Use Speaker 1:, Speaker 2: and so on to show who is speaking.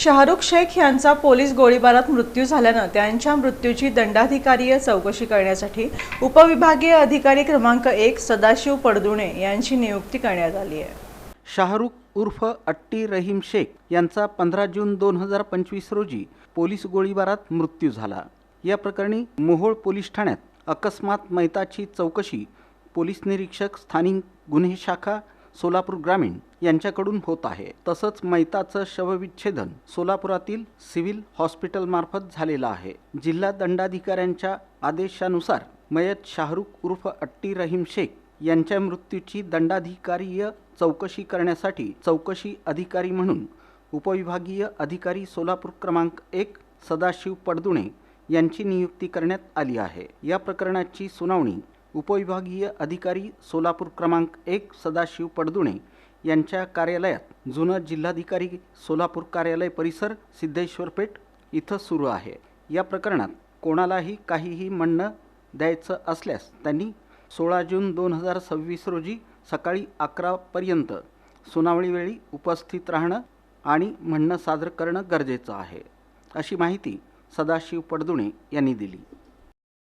Speaker 1: शाहरुख शेख यांचा पोलीस गोळीबारात मृत्यू झाल्यानं त्यांच्या मृत्यूची दंडाधिकारीय चौकशी करण्यासाठी उपविभागीय अधिकारी क्रमांक 1 सदाशिव पडदुणे यांची नियुक्ती करण्यात आली आहे।
Speaker 2: शाहरुख उर्फ अट्टी रहीम शेख यांचा 15 जून 2025 रोजी पोलीस गोळीबारात मृत्यू झाला। या प्रकरणी मोहोळ पोलीस ठाण्यात अकस्मात मयताची चौकशी पोलीस निरीक्षक स्थानिक गुन्हे शाखा सोलापूर ग्रामीण यांच्याकडून होत आहे। तसंच मयताचं शवविच्छेदन सोलापुरातील सिव्हिल हॉस्पिटल मार्फत झालेलं आहे। जिल्हा दंडाधिकाऱ्यांच्या आदेशानुसार मयत शाहरुख उर्फ अट्टी रहीम शेख यांच्या मृत्यूची दंडाधिकारीय चौकशी करण्यासाठी चौकशी अधिकारी म्हणून उपविभागीय अधिकारी सोलापूर क्रमांक 1 सदाशिव पडदुणे यांची नियुक्ती करण्यात आली आहे। या प्रकरणाची सुनावणी उपविभागीय अधिकारी सोलापूर क्रमांक 1 सदाशिव पडदुणे यांच्या कार्यालयात जुनं जिल्हाधिकारी सोलापूर कार्यालय परिसर सिद्धेश्वरपेठ इथं सुरू आहे। या प्रकरणात कोणालाही काहीही म्हणणं द्यायचं असल्यास त्यांनी 16 जून 2026 रोजी सकाळी 11 पर्यंत सुनावणीवेळी उपस्थित राहणं आणि म्हणणं सादर करणं गरजेचं आहे, अशी माहिती सदाशिव पडदुणे यांनी दिली।